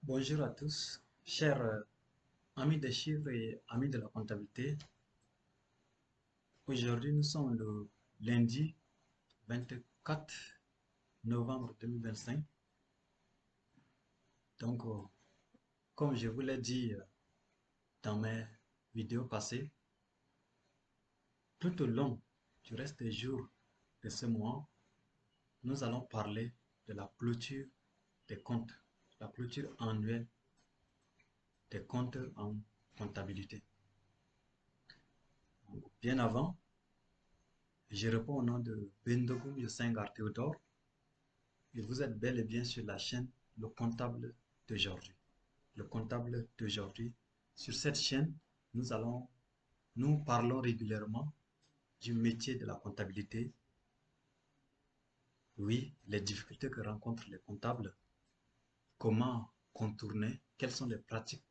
Bonjour à tous, chers amis des chiffres et amis de la comptabilité. Aujourd'hui, nous sommes le lundi 24 novembre 2025. Donc, comme je vous l'ai dit dans mes vidéos passées, tout au long du reste des jours de ce mois, nous allons parler de la clôture des comptes, la clôture annuelle des comptes en comptabilité. Bien avant, je réponds au nom de Bendogum Yosengar Théodore. Et vous êtes bel et bien sur la chaîne Le Comptable d'aujourd'hui. Le Comptable d'aujourd'hui. Sur cette chaîne, nous parlons régulièrement du métier de la comptabilité. Oui, les difficultés que rencontrent les comptables, comment contourner, quelles sont les pratiques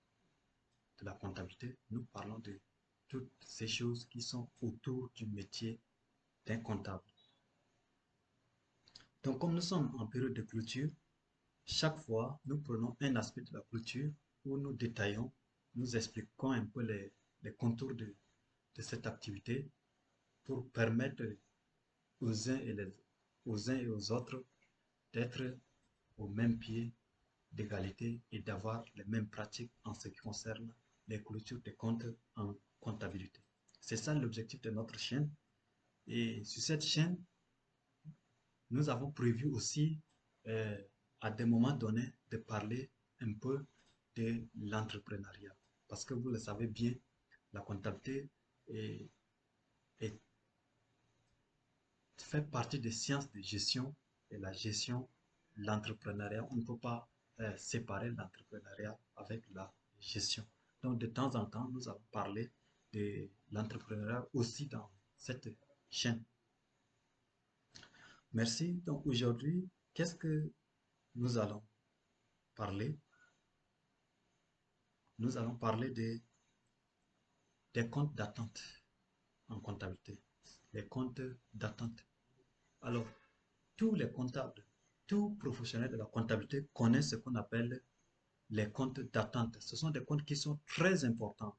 de la comptabilité. Nous parlons de toutes ces choses qui sont autour du métier d'un comptable. Donc, comme nous sommes en période de clôture, chaque fois, nous prenons un aspect de la clôture où nous détaillons, nous expliquons un peu les contours de cette activité pour permettre aux uns aux uns et aux autres d'être au même pied d'égalité et d'avoir les mêmes pratiques en ce qui concerne les clôtures des comptes en comptabilité. C'est ça l'objectif de notre chaîne. Et sur cette chaîne, nous avons prévu aussi, euh, à des moments donnés, de parler un peu de l'entrepreneuriat. Parce que vous le savez bien, la comptabilité est, est- fait partie des sciences de gestion et la gestion, l'entrepreneuriat. On ne peut pas séparer l'entrepreneuriat avec la gestion. Donc, de temps en temps, nous allons parler de l'entrepreneuriat aussi dans cette chaîne. Merci. Donc, aujourd'hui, qu'est-ce que nous allons parler? Nous allons parler des comptes d'attente en comptabilité. Les comptes d'attente. Alors, tous les comptables, tous professionnels de la comptabilité connaissent ce qu'on appelle les comptes d'attente. Ce sont des comptes qui sont très importants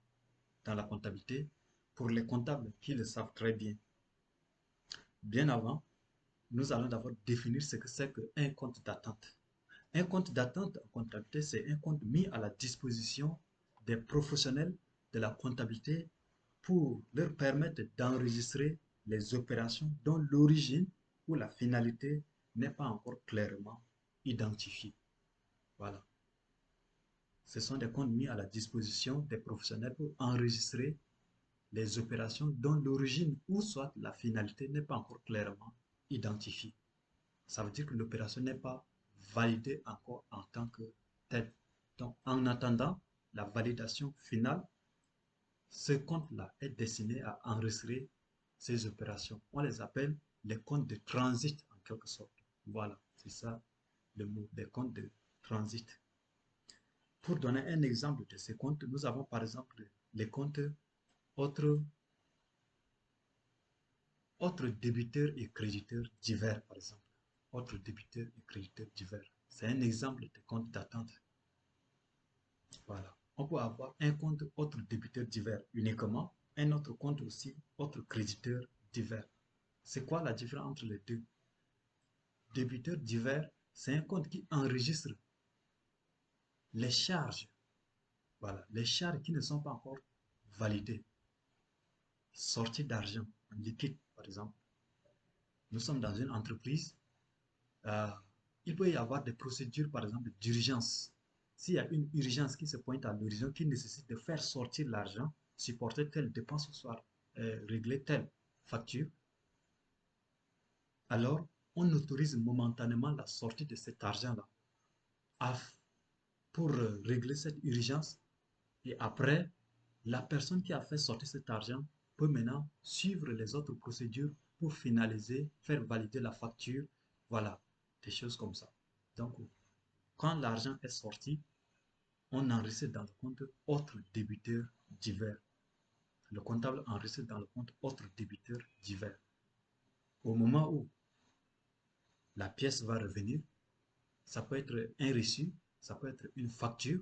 dans la comptabilité pour les comptables qui le savent très bien. Bien avant, nous allons d'abord définir ce que c'est qu'un compte d'attente. Un compte d'attente en comptabilité, c'est un compte mis à la disposition des professionnels de la comptabilité pour leur permettre d'enregistrer les opérations dont l'origine ou la finalité n'est pas encore clairement identifiée. Voilà. Ce sont des comptes mis à la disposition des professionnels pour enregistrer les opérations dont l'origine ou soit la finalité n'est pas encore clairement identifiée. Ça veut dire que l'opération n'est pas validée encore en tant que telle. Donc, en attendant la validation finale, ce compte-là est destiné à enregistrer ces opérations. On les appelle les comptes de transit en quelque sorte. Voilà, c'est ça le mot, des comptes de transit. Pour donner un exemple de ces comptes, nous avons par exemple les comptes autres, autres débiteurs et créditeurs divers, par exemple. Autres débiteurs et créditeurs divers. C'est un exemple de compte d'attente. Voilà. On peut avoir un compte autre débiteur divers uniquement, un autre compte aussi autre créditeur divers. C'est quoi la différence entre les deux? Débiteur divers, c'est un compte qui enregistre les charges. Voilà, les charges qui ne sont pas encore validées. Sortie d'argent en liquide, par exemple. Nous sommes dans une entreprise. euh, il peut y avoir des procédures, par exemple, d'urgence. S'il y a une urgence qui se pointe à l'horizon, qui nécessite de faire sortir l'argent, supporter telle dépense, ou soit régler telle facture, alors on autorise momentanément la sortie de cet argent-là pour régler cette urgence. Et après, la personne qui a fait sortir cet argent peut maintenant suivre les autres procédures pour finaliser, faire valider la facture. Voilà, des choses comme ça. Donc, quand l'argent est sorti, on enregistre dans le compte autre débiteur divers. Le comptable enregistre dans le compte autre débiteur divers. Au moment où la pièce va revenir, ça peut être un reçu, ça peut être une facture,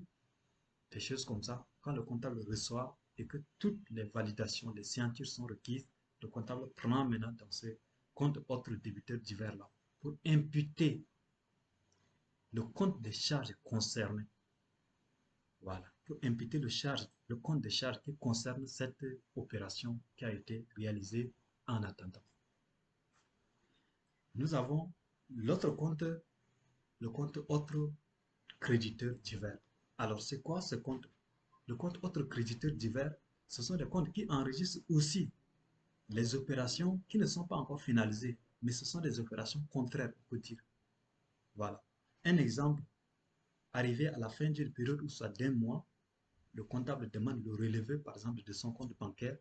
des choses comme ça. Quand le comptable reçoit et que toutes les validations, les signatures sont requises, le comptable prend maintenant dans ce compte autre débiteur divers là pour imputer le compte des charges concerné. Voilà, pour imputer le compte des charges qui concerne cette opération qui a été réalisée en attendant. Nous avons l'autre compte, le compte autre créditeur divers. Alors, c'est quoi ce compte? Le compte autre créditeur divers, ce sont des comptes qui enregistrent aussi les opérations qui ne sont pas encore finalisées, mais ce sont des opérations contraires, on peut dire. Voilà. Un exemple, arrivé à la fin d'une période ou soit d'un mois, le comptable demande le relevé, par exemple, de son compte bancaire.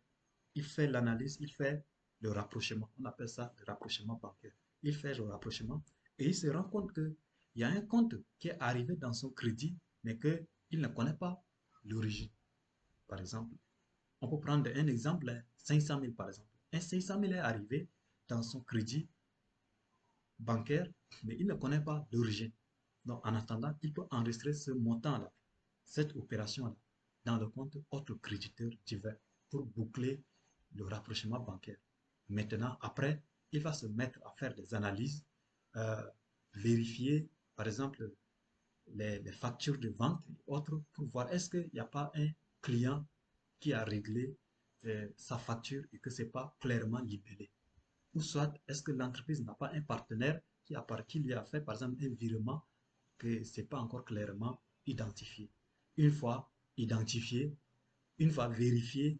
Il fait l'analyse, il fait le rapprochement. On appelle ça le rapprochement bancaire. Il fait le rapprochement et il se rend compte qu'il y a un compte qui est arrivé dans son crédit, mais qu'il ne connaît pas l'origine. Par exemple, on peut prendre un exemple, 500 000 par exemple. Un 500 000 est arrivé dans son crédit bancaire, mais il ne connaît pas l'origine. Donc, en attendant, il peut enregistrer ce montant-là, cette opération-là, dans le compte autre créditeur divers pour boucler le rapprochement bancaire. Maintenant, après, il va se mettre à faire des analyses, euh, vérifier, par exemple, les factures de vente et autres pour voir est-ce qu'il n'y a pas un client qui a réglé sa facture et que ce n'est pas clairement libellé. Ou soit, est-ce que l'entreprise n'a pas un partenaire qui lui a fait, par exemple, un virement que ce n'est pas encore clairement identifié. Une fois identifié, une fois vérifié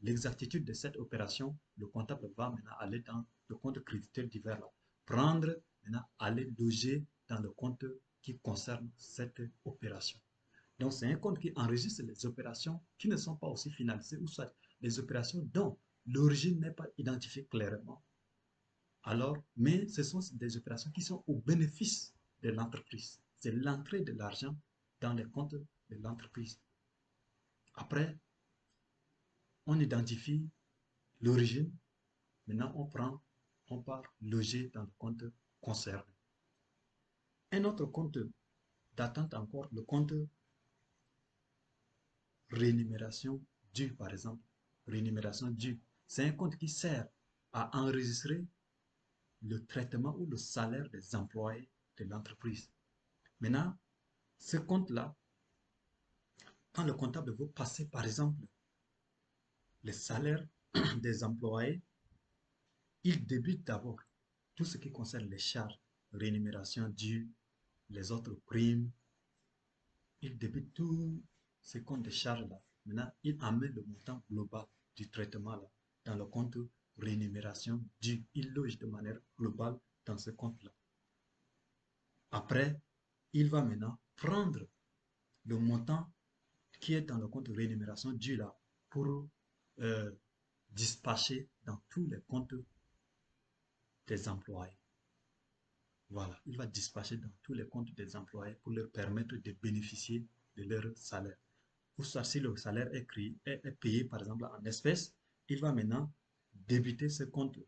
l'exactitude de cette opération, le comptable va maintenant aller dans le compte créditeur divers, prendre, maintenant aller loger dans le compte qui concerne cette opération. Donc, c'est un compte qui enregistre les opérations qui ne sont pas aussi finalisées, ou soit les opérations dont l'origine n'est pas identifiée clairement. Alors, mais ce sont des opérations qui sont au bénéfice de l'entreprise. C'est l'entrée de l'argent dans les comptes de l'entreprise. Après, on identifie l'origine. Maintenant, on part loger dans le compte concerné. Un autre compte d'attente encore, le compte rémunération due, par exemple. Rémunération due, c'est un compte qui sert à enregistrer le traitement ou le salaire des employés de l'entreprise. Maintenant, ce compte-là, quand le comptable veut passer, par exemple, les salaires des employés, il débute d'abord tout ce qui concerne les charges, rémunération due, les autres primes. Il débute tout ce compte de charges-là. Maintenant, il amène le montant global du traitement-là dans le compte rémunération due. Il loge de manière globale dans ce compte-là. Après, il va maintenant prendre le montant qui est dans le compte de rémunération due là pour dispatcher dans tous les comptes des employés. Voilà, il va dispatcher dans tous les comptes des employés pour leur permettre de bénéficier de leur salaire. Ou soit si le salaire est payé par exemple en espèces, il va maintenant débiter ce compte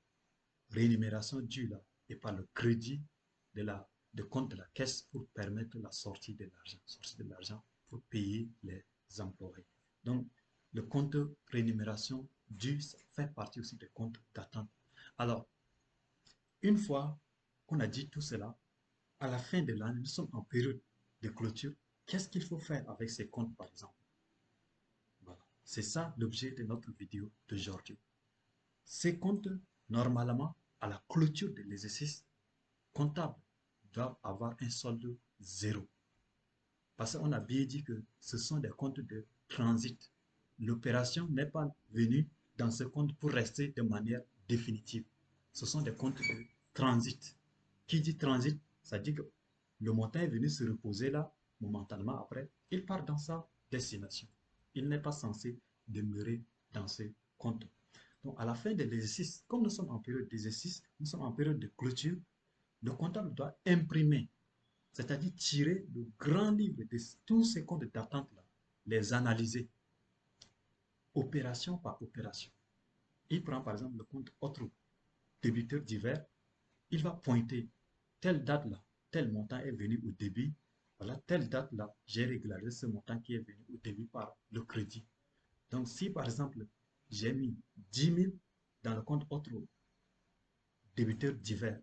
rémunération due là et par le crédit de compte de la caisse pour permettre la sortie de l'argent pour payer les employés. Donc, le compte rémunération due fait partie aussi des comptes d'attente. Alors, une fois qu'on a dit tout cela, à la fin de l'année, nous sommes en période de clôture. Qu'est-ce qu'il faut faire avec ces comptes, par exemple? Voilà. C'est ça l'objet de notre vidéo d'aujourd'hui. Ces comptes, normalement, à la clôture de l'exercice comptable, doivent avoir un solde zéro. Parce qu'on a bien dit que ce sont des comptes de transit. L'opération n'est pas venue dans ce compte pour rester de manière définitive. Ce sont des comptes de transit. Qui dit transit, ça dit que le montant est venu se reposer là, momentanément après, il part dans sa destination. Il n'est pas censé demeurer dans ce compte. Donc, à la fin de l'exercice, comme nous sommes en période d'exercice, nous sommes en période de clôture, le comptable doit imprimer, c'est-à-dire tirer le grand livre de tous ces comptes d'attente-là, les analyser, opération par opération. Il prend par exemple le compte autre débiteur divers, il va pointer telle date-là, tel montant est venu au débit, voilà, telle date-là, j'ai régularisé ce montant qui est venu au début par le crédit. Donc, si par exemple, j'ai mis 10 000 dans le compte autre débiteur divers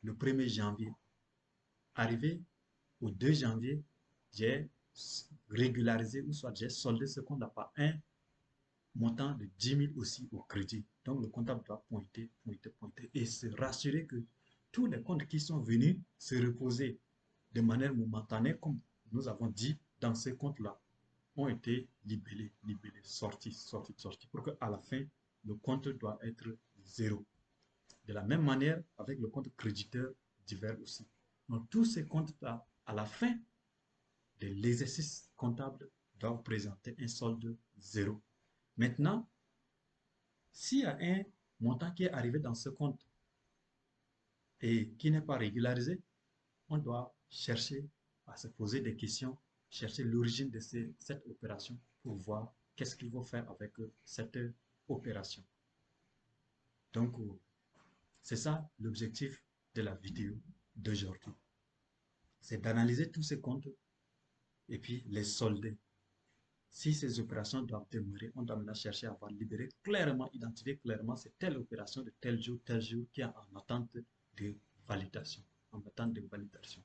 le 1er janvier, arrivé au 2 janvier, j'ai régularisé ou soit j'ai soldé ce compte-là par un montant de 10 000 aussi au crédit. Donc, le comptable doit pointer, pointer, pointer et se rassurer que tous les comptes qui sont venus se reposer de manière momentanée, comme nous avons dit, dans ces comptes-là, ont été libellés, libellés, sortis, sortis, sortis, pour qu'à la fin, le compte doit être zéro. De la même manière, avec le compte créditeur divers aussi. Donc, tous ces comptes-là, à la fin de l'exercice comptable, doivent présenter un solde zéro. Maintenant, s'il y a un montant qui est arrivé dans ce compte et qui n'est pas régularisé, on doit chercher à se poser des questions, chercher l'origine de cette opération pour voir qu'est-ce qu'il faut faire avec cette opération. Donc, c'est ça l'objectif de la vidéo d'aujourd'hui. C'est d'analyser tous ces comptes et puis les solder. Si ces opérations doivent demeurer, on doit maintenant chercher à avoir libéré clairement, identifier clairement c'est telle opération de tel jour qui est en attente de validation. En attente de validation.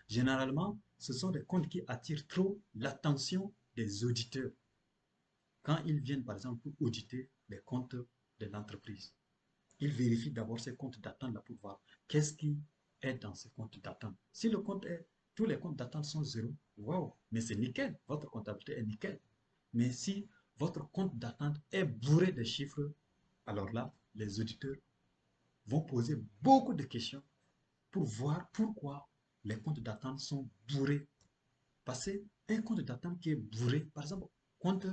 Généralement, ce sont des comptes qui attirent trop l'attention des auditeurs quand ils viennent par exemple pour auditer les comptes de l'entreprise. Ils vérifient d'abord ces comptes d'attente là pour voir qu'est-ce qui est dans ces comptes d'attente. Si le compte est, tous les comptes d'attente sont zéro, waouh, mais c'est nickel, votre comptabilité est nickel. Mais si votre compte d'attente est bourré de chiffres, alors là, les auditeurs vont poser beaucoup de questions pour voir pourquoi les comptes d'attente sont bourrés. Parce qu'un compte d'attente qui est bourré, par exemple, compte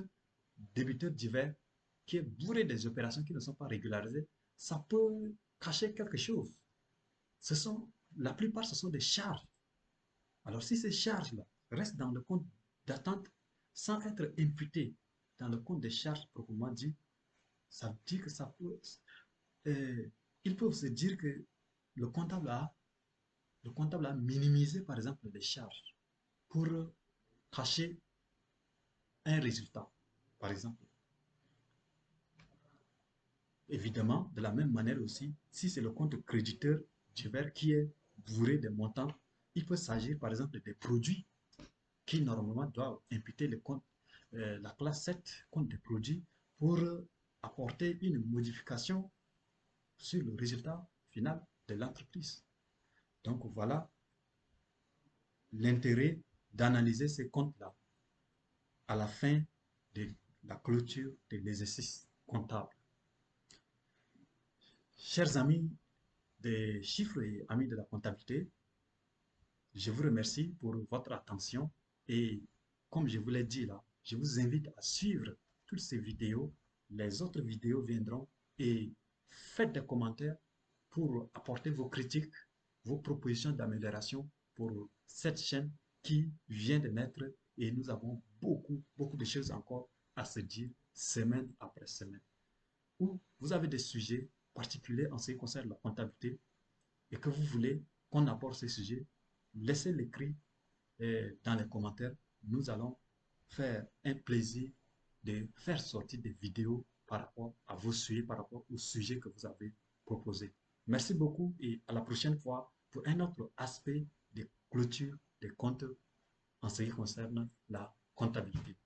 débiteur divers qui est bourré des opérations qui ne sont pas régularisées, ça peut cacher quelque chose. La plupart, ce sont des charges. Alors, si ces charges-là restent dans le compte d'attente sans être imputées dans le compte des charges proprement dit, ça veut dire que ça peut. Ils peuvent se dire que le comptable a, le comptable a minimisé, par exemple, les charges pour cacher un résultat, par exemple. Évidemment, de la même manière aussi, si c'est le compte créditeur divers qui est bourré de montants, il peut s'agir par exemple des produits qui normalement doivent imputer le compte, la classe 7, compte des produits, pour apporter une modification sur le résultat final de l'entreprise. Donc voilà l'intérêt d'analyser ces comptes-là à la fin de la clôture de l'exercice comptable. Chers amis des chiffres et amis de la comptabilité, je vous remercie pour votre attention et comme je vous l'ai dit là, je vous invite à suivre toutes ces vidéos. Les autres vidéos viendront et faites des commentaires pour apporter vos critiques, vos propositions d'amélioration pour cette chaîne qui vient de naître et nous avons beaucoup, beaucoup de choses encore à se dire semaine après semaine. Ou vous avez des sujets particuliers en ce qui concerne la comptabilité et que vous voulez qu'on aborde ces sujets, laissez l'écrit dans les commentaires. Nous allons faire un plaisir de faire sortir des vidéos par rapport à vos sujets, par rapport au sujet que vous avez proposé. Merci beaucoup et à la prochaine fois pour un autre aspect de clôture des comptes en ce qui concerne la comptabilité.